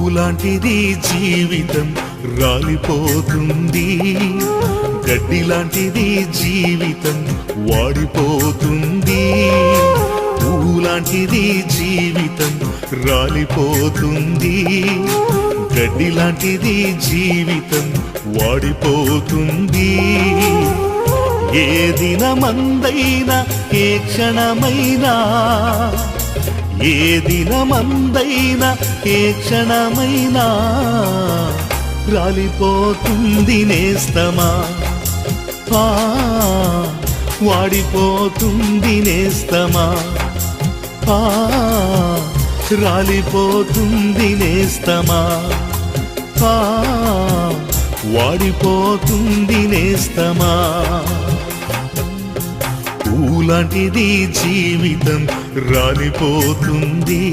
పూలాంటిది జీవితం రాలిపోతుంది, గడ్డి లాంటిది జీవితం వాడిపోతుంది. పూలాంటిది జీవితం రాలిపోతుంది, గడ్డి లాంటిది జీవితం వాడిపోతుంది. ఏ దినమందైనా ఏ క్షణమైనా, ఏ దినమందైనా ఏ క్షణమైనా రాలిపోతుంది నేస్తమా, వాడిపోతుంది నేస్తమా, రాలిపోతుంది నేస్తమా, వాడిపోతుంది నేస్తమా. పూలాంటిది జీవితం రాలిపోతుంది.